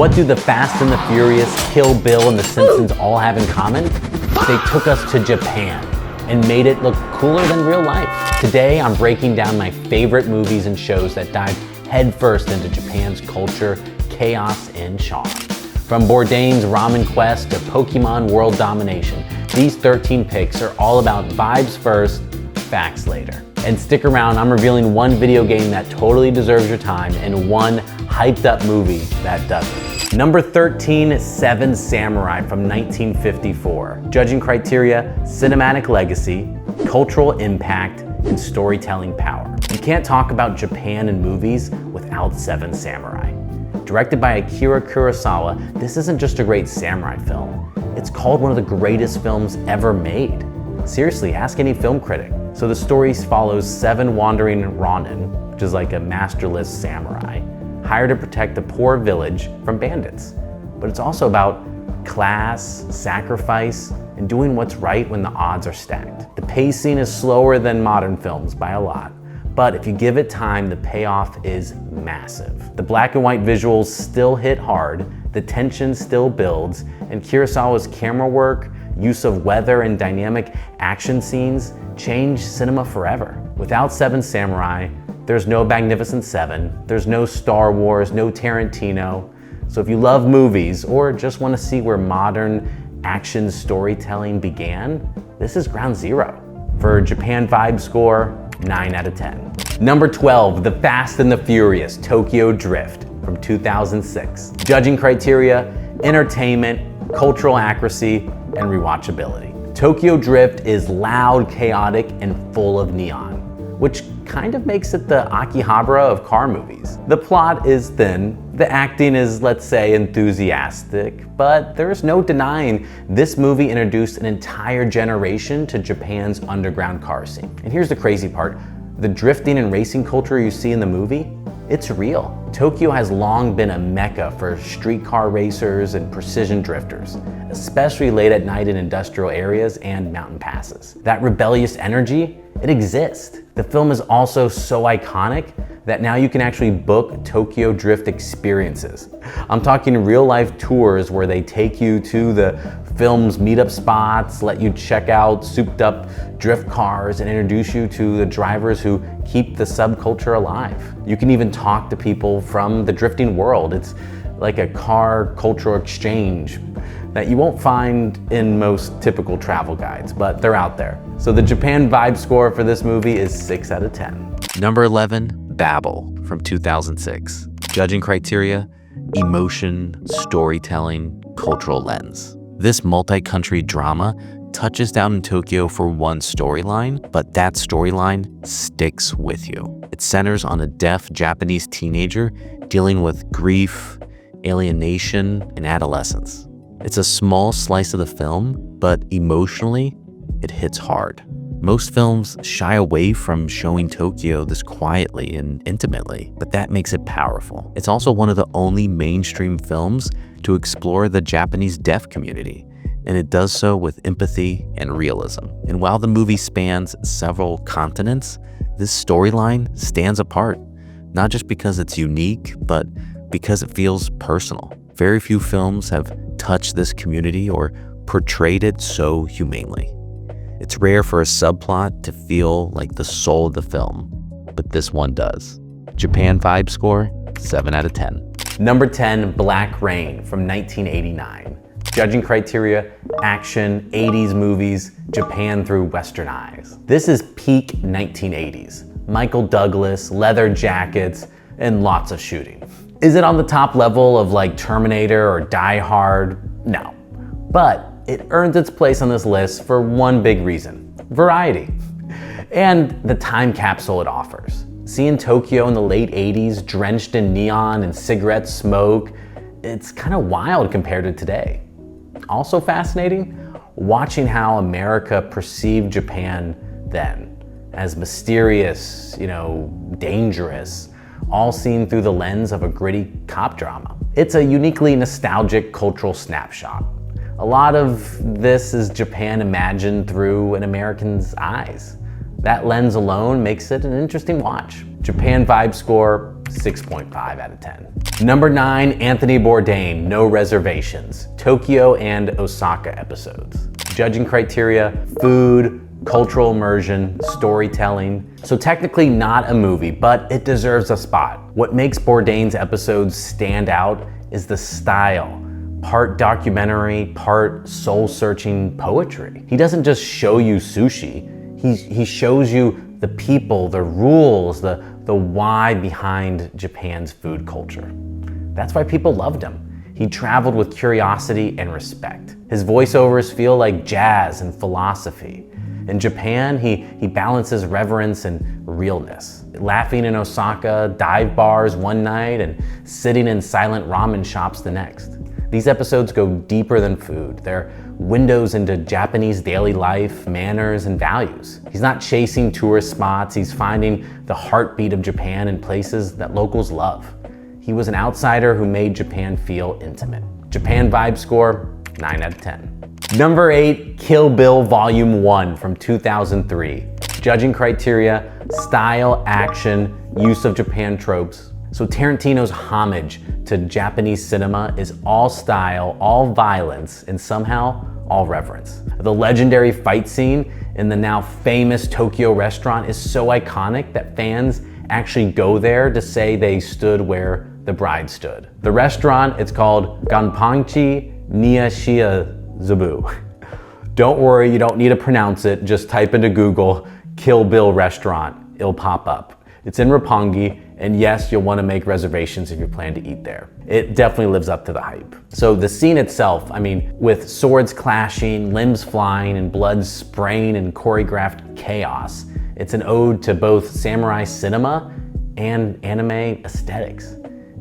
What do the Fast and the Furious, Kill Bill, and the Simpsons all have in common? They took us to Japan and made it look cooler than real life. Today, I'm breaking down my favorite movies and shows that dive headfirst into Japan's culture, chaos, and charm. From Bourdain's Ramen Quest to Pokémon World Domination, these 13 picks are all about vibes first, facts later. And stick around, I'm revealing one video game that totally deserves your time and one hyped up movie that doesn't. Number 13, Seven Samurai from 1954. Judging criteria, cinematic legacy, cultural impact, and storytelling power. You can't talk about Japan in movies without Seven Samurai. Directed by Akira Kurosawa, this isn't just a great samurai film. It's called one of the greatest films ever made. Seriously, ask any film critic. So the story follows 7 wandering ronin, which is like a masterless samurai, hired to protect a poor village from bandits. But it's also about class, sacrifice, and doing what's right when the odds are stacked. The pacing is slower than modern films by a lot, but if you give it time, the payoff is massive. The black and white visuals still hit hard, the tension still builds, and Kurosawa's camera work, use of weather, and dynamic action scenes changed cinema forever. Without Seven Samurai, there's no Magnificent Seven, there's no Star Wars, no Tarantino. So if you love movies or just want to see where modern action storytelling began, this is ground zero. For Japan vibe score, 9 out of 10. Number 12, The Fast and the Furious, Tokyo Drift from 2006. Judging criteria, entertainment, cultural accuracy, and rewatchability. Tokyo Drift is loud, chaotic, and full of neon, which kind of makes it the Akihabara of car movies. The plot is thin, the acting is, let's say, enthusiastic, but there's no denying this movie introduced an entire generation to Japan's underground car scene. And here's the crazy part, the drifting and racing culture you see in the movie, it's real. Tokyo has long been a mecca for streetcar racers and precision drifters, especially late at night in industrial areas and mountain passes. That rebellious energy, it exists. The film is also so iconic that now you can actually book Tokyo Drift experiences. I'm talking real life tours where they take you to the film's meetup spots, let you check out souped up drift cars, and introduce you to the drivers who keep the subculture alive. You can even talk to people from the drifting world. It's like a car cultural exchange that you won't find in most typical travel guides, but they're out there. So the Japan vibe score for this movie is 6 out of 10. Number 11, Babel from 2006. Judging criteria, emotion, storytelling, cultural lens. This multi-country drama touches down in Tokyo for one storyline, but that storyline sticks with you. It centers on a deaf Japanese teenager dealing with grief, alienation, and adolescence. It's a small slice of the film, but emotionally, it hits hard. Most films shy away from showing Tokyo this quietly and intimately, but that makes it powerful. It's also one of the only mainstream films to explore the Japanese deaf community, and it does so with empathy and realism. And while the movie spans several continents, this storyline stands apart, not just because it's unique, but because it feels personal. Very few films have touched this community or portrayed it so humanely. It's rare for a subplot to feel like the soul of the film, but this one does. Japan vibe score, 7 out of 10. Number 10, Black Rain from 1989. Judging criteria, action, 80s movies, Japan through Western eyes. This is peak 1980s. Michael Douglas, leather jackets, and lots of shooting. Is it on the top level of like Terminator or Die Hard? No. But it earns its place on this list for one big reason: variety. And the time capsule it offers. Seeing Tokyo in the late 80s drenched in neon and cigarette smoke, it's kind of wild compared to today. Also fascinating, watching how America perceived Japan then as mysterious, dangerous, all seen through the lens of a gritty cop drama. It's a uniquely nostalgic cultural snapshot. A lot of this is Japan imagined through an American's eyes. That lens alone makes it an interesting watch. Japan vibe score, 6.5 out of 10. Number 9, Anthony Bourdain, No Reservations, Tokyo and Osaka episodes. Judging criteria, food, cultural immersion, storytelling. So technically not a movie, but it deserves a spot. What makes Bourdain's episodes stand out is the style. Part documentary, part soul-searching poetry. He doesn't just show you sushi, he shows you the people, the rules, the why behind Japan's food culture. That's why people loved him. He traveled with curiosity and respect. His voiceovers feel like jazz and philosophy. In Japan, he balances reverence and realness. Laughing in Osaka, dive bars one night, and sitting in silent ramen shops the next. These episodes go deeper than food. They're windows into Japanese daily life, manners, and values. He's not chasing tourist spots, he's finding the heartbeat of Japan in places that locals love. He was an outsider who made Japan feel intimate. Japan vibe score, 9 out of 10. Number 8, Kill Bill Volume 1 from 2003. Judging criteria, style, action, use of Japan tropes. So Tarantino's homage to Japanese cinema is all style, all violence, and somehow all reverence. The legendary fight scene in the now famous Tokyo restaurant is so iconic that fans actually go there to say they stood where the bride stood. The restaurant, it's called Ganpanchi Niyashiazubu. Don't worry, you don't need to pronounce it. Just type into Google, Kill Bill restaurant. It'll pop up. It's in Roppongi, and yes, you'll want to make reservations if you plan to eat there. It definitely lives up to the hype. So the scene itself, with swords clashing, limbs flying, and blood spraying and choreographed chaos, it's an ode to both samurai cinema and anime aesthetics.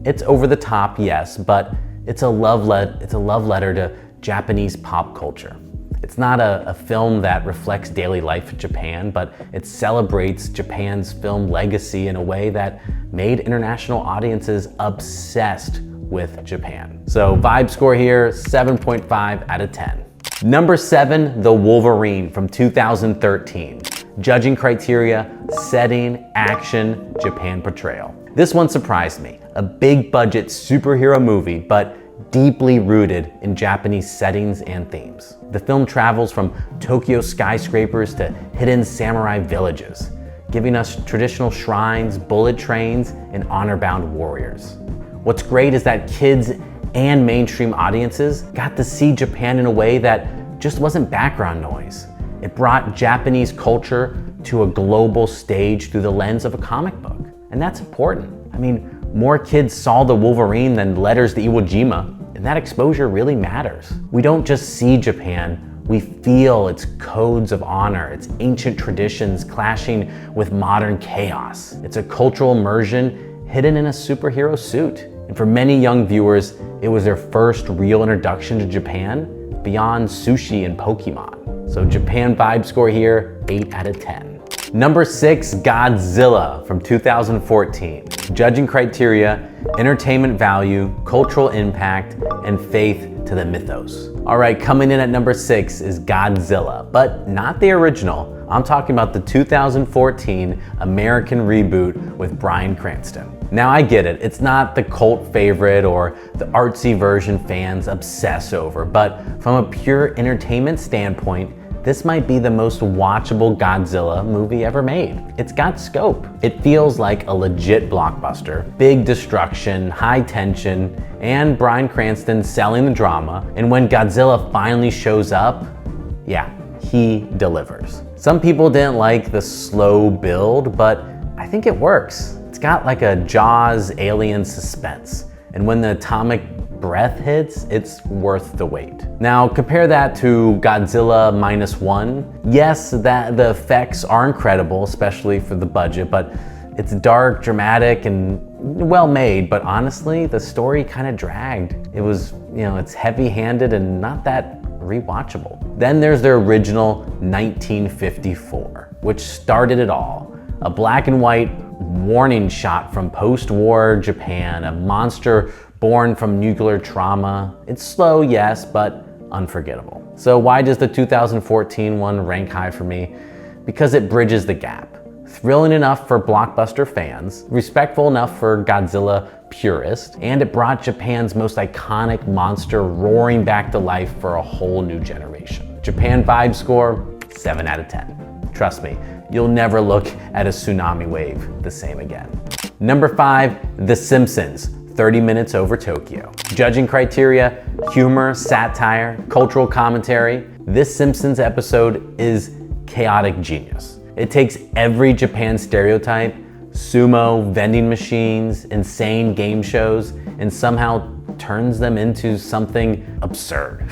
It's over the top, yes, but it's a love letter to Japanese pop culture. It's not a film that reflects daily life in Japan, but it celebrates Japan's film legacy in a way that made international audiences obsessed with Japan. So vibe score here, 7.5 out of 10. Number 7, The Wolverine from 2013. Judging criteria, setting, action, Japan portrayal. This one surprised me. A big budget superhero movie, but deeply rooted in Japanese settings and themes. The film travels from Tokyo skyscrapers to hidden samurai villages, giving us traditional shrines, bullet trains, and honor-bound warriors. What's great is that kids and mainstream audiences got to see Japan in a way that just wasn't background noise. It brought Japanese culture to a global stage through the lens of a comic book, and that's important. More kids saw the Wolverine than letters to Iwo Jima, and that exposure really matters. We don't just see Japan, we feel its codes of honor, its ancient traditions clashing with modern chaos. It's a cultural immersion hidden in a superhero suit. And for many young viewers, it was their first real introduction to Japan beyond sushi and Pokémon. So Japan vibe score here, 8 out of 10. Number 6, Godzilla from 2014. Judging criteria, entertainment value, cultural impact, and faith to the mythos. All right, coming in at number 6 is Godzilla, but not the original. I'm talking about the 2014 American reboot with Bryan Cranston. Now I get it, it's not the cult favorite or the artsy version fans obsess over, but from a pure entertainment standpoint, this might be the most watchable Godzilla movie ever made. It's got scope. It feels like a legit blockbuster. Big destruction, high tension, and Bryan Cranston selling the drama. And when Godzilla finally shows up, yeah, he delivers. Some people didn't like the slow build, but I think it works. It's got like a Jaws alien suspense. And when the atomic breath hits, it's worth the wait. Now compare that to Godzilla -1. Yes, the effects are incredible, especially for the budget, but it's dark, dramatic, and well made, but honestly, the story kind of dragged. It was, it's heavy-handed and not that rewatchable. Then there's the original 1954, which started it all. A black and white warning shot from post-war Japan, a monster born from nuclear trauma. It's slow, yes, but unforgettable. So why does the 2014 one rank high for me? Because it bridges the gap. thrilling enough for blockbuster fans, respectful enough for Godzilla purists, and it brought Japan's most iconic monster roaring back to life for a whole new generation. Japan vibe score, 7 out of 10. Trust me, you'll never look at a tsunami wave the same again. Number 5, The Simpsons, 30 minutes over Tokyo. Judging criteria, humor, satire, cultural commentary, this Simpsons episode is chaotic genius. It takes every Japan stereotype, sumo, vending machines, insane game shows, and somehow turns them into something absurd.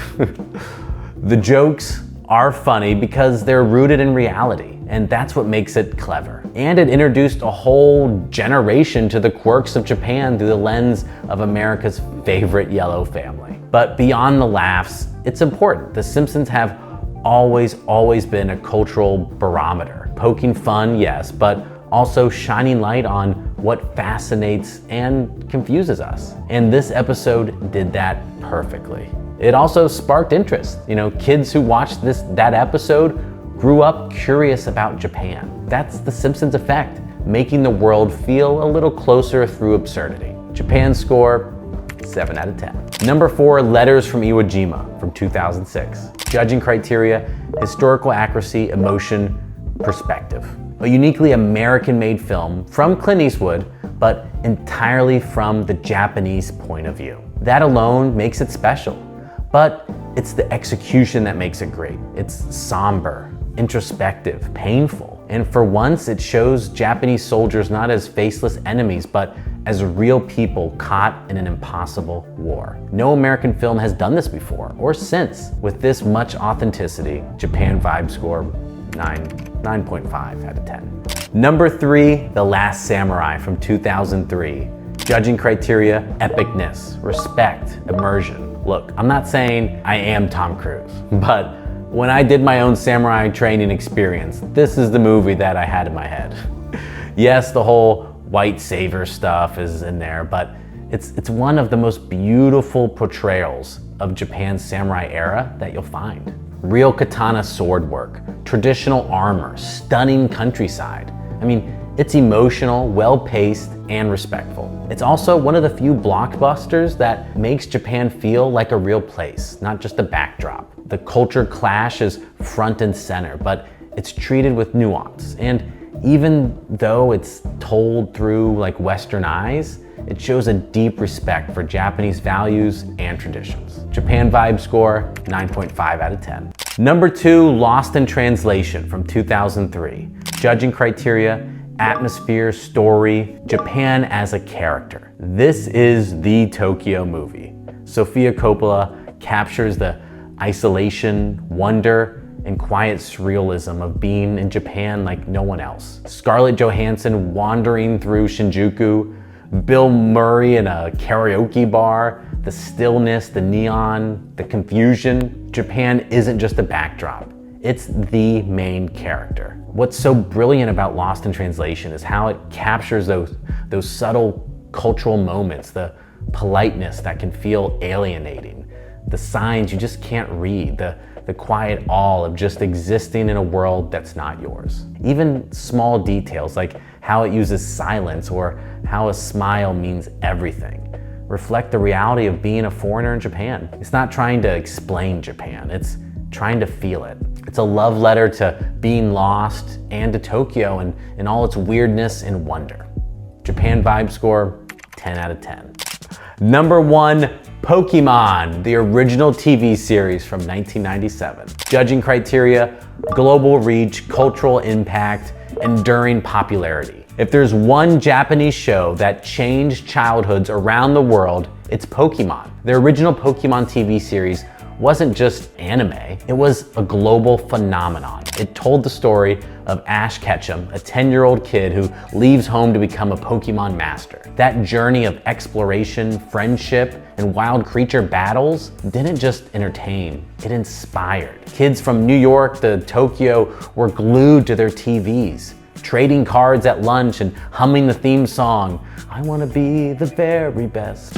The jokes are funny because they're rooted in reality, and that's what makes it clever. And it introduced a whole generation to the quirks of Japan through the lens of America's favorite yellow family. But beyond the laughs, it's important. The Simpsons have always been a cultural barometer. Poking fun, yes, but also shining light on what fascinates and confuses us. And this episode did that perfectly. It also sparked interest. Kids who watched that episode grew up curious about Japan. That's the Simpsons effect, making the world feel a little closer through absurdity. Japan score, 7 out of 10. Number 4, Letters from Iwo Jima from 2006. Judging criteria, historical accuracy, emotion, perspective. A uniquely American-made film from Clint Eastwood, but entirely from the Japanese point of view. That alone makes it special. But it's the execution that makes it great. It's somber, introspective, painful. And for once, it shows Japanese soldiers not as faceless enemies, but as real people caught in an impossible war. No American film has done this before or since. With this much authenticity, Japan vibe score, 9.5 out of 10. Number 3, The Last Samurai from 2003. Judging criteria, epicness, respect, immersion. Look, I'm not saying I am Tom Cruise, but when I did my own samurai training experience, this is the movie that I had in my head. Yes, the whole white savior stuff is in there, but it's one of the most beautiful portrayals of Japan's samurai era that you'll find. Real katana sword work, traditional armor, stunning countryside. It's emotional, well-paced, and respectful. It's also one of the few blockbusters that makes Japan feel like a real place, not just a backdrop. The culture clash is front and center, but it's treated with nuance. And even though it's told through Western eyes, it shows a deep respect for Japanese values and traditions. Japan vibe score, 9.5 out of 10. Number 2, Lost in Translation from 2003. Judging criteria, atmosphere, story, Japan as a character. This is the Tokyo movie. Sofia Coppola captures the isolation, wonder, and quiet surrealism of being in Japan like no one else. Scarlett Johansson wandering through Shinjuku, Bill Murray in a karaoke bar, the stillness, the neon, the confusion. Japan isn't just a backdrop. It's the main character. What's so brilliant about Lost in Translation is how it captures those subtle cultural moments, the politeness that can feel alienating, the signs you just can't read, the quiet awe of just existing in a world that's not yours. Even small details like how it uses silence or how a smile means everything reflect the reality of being a foreigner in Japan. It's not trying to explain Japan, it's trying to feel it. It's a love letter to being lost and to Tokyo and all its weirdness and wonder. Japan vibe score, 10 out of 10. Number 1, Pokémon, the original TV series from 1997. Judging criteria, global reach, cultural impact, enduring popularity. If there's one Japanese show that changed childhoods around the world, it's Pokémon. The original Pokémon TV series wasn't just anime, it was a global phenomenon. It told the story of Ash Ketchum, a 10-year-old kid who leaves home to become a Pokemon master. That journey of exploration, friendship, and wild creature battles didn't just entertain, it inspired. Kids from New York to Tokyo were glued to their TVs, trading cards at lunch and humming the theme song, "I want to be the very best."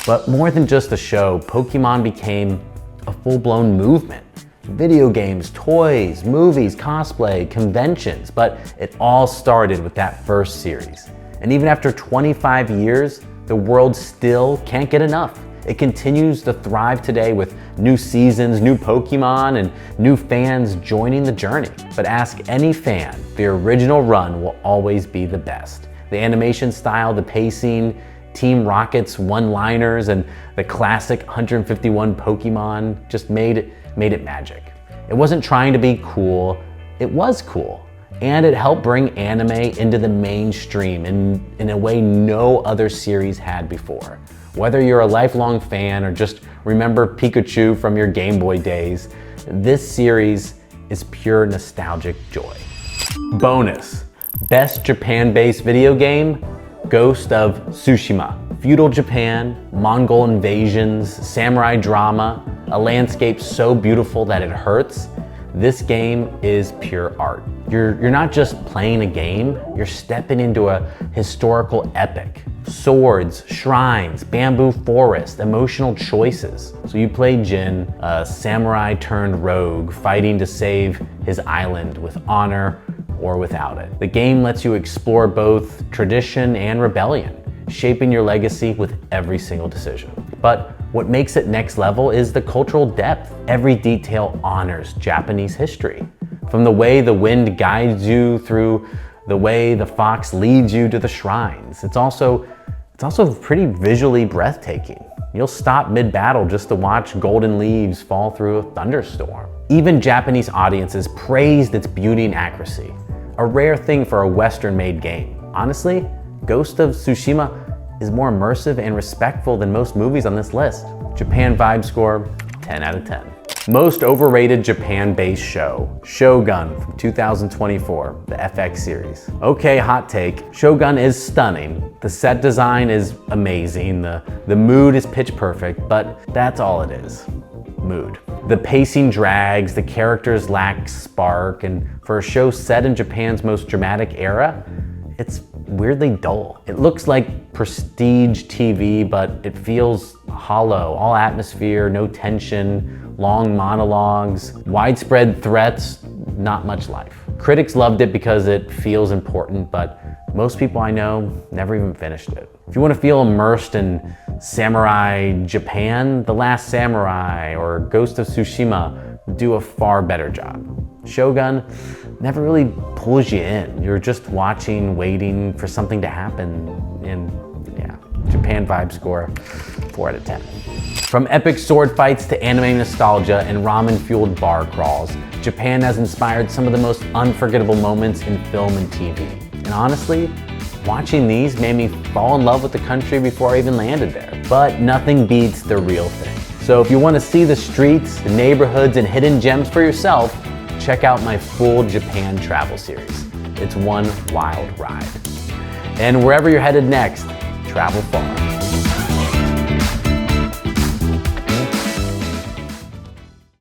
But more than just a show, Pokemon became a full-blown movement. Video games, toys, movies, cosplay, conventions, but it all started with that first series. And even after 25 years, the world still can't get enough. It continues to thrive today with new seasons, new Pokémon, and new fans joining the journey. But ask any fan, the original run will always be the best. The animation style, the pacing, Team Rocket's one-liners, and the classic 151 Pokémon just made it magic. It wasn't trying to be cool, it was cool. And it helped bring anime into the mainstream in a way no other series had before. Whether you're a lifelong fan or just remember Pikachu from your Game Boy days, this series is pure nostalgic joy. Bonus, best Japan-based video game, Ghost of Tsushima. Feudal Japan, Mongol invasions, samurai drama, a landscape so beautiful that it hurts. This game is pure art. You're not just playing a game, you're stepping into a historical epic. Swords, shrines, bamboo forest, emotional choices. So you play Jin, a samurai turned rogue, fighting to save his island with honor or without it. The game lets you explore both tradition and rebellion, shaping your legacy with every single decision. But what makes it next level is the cultural depth. Every detail honors Japanese history. From the way the wind guides you through the way the fox leads you to the shrines. It's also pretty visually breathtaking. You'll stop mid-battle just to watch golden leaves fall through a thunderstorm. Even Japanese audiences praised its beauty and accuracy, a rare thing for a Western-made game. Honestly, Ghost of Tsushima is more immersive and respectful than most movies on this list. Japan vibe score, 10 out of 10. Most overrated Japan-based show, Shogun from 2024, the FX series. Okay, hot take, Shogun is stunning. The set design is amazing, the mood is pitch perfect, but that's all it is, mood. The pacing drags, the characters lack spark, and for a show set in Japan's most dramatic era, it's weirdly dull. It looks like prestige TV, but it feels hollow. All atmosphere, no tension, long monologues, widespread threats, not much life. Critics loved it because it feels important, but most people I know never even finished it. If you want to feel immersed in samurai Japan, The Last Samurai or Ghost of Tsushima do a far better job. Shogun never really pulls you in. You're just watching, waiting for something to happen, and yeah, Japan vibe score, 4 out of 10. From epic sword fights to anime nostalgia and ramen-fueled bar crawls, Japan has inspired some of the most unforgettable moments in film and TV. And honestly, watching these made me fall in love with the country before I even landed there. But nothing beats the real thing. So if you want to see the streets, the neighborhoods, and hidden gems for yourself, check out my full Japan travel series. It's one wild ride. And wherever you're headed next, travel far.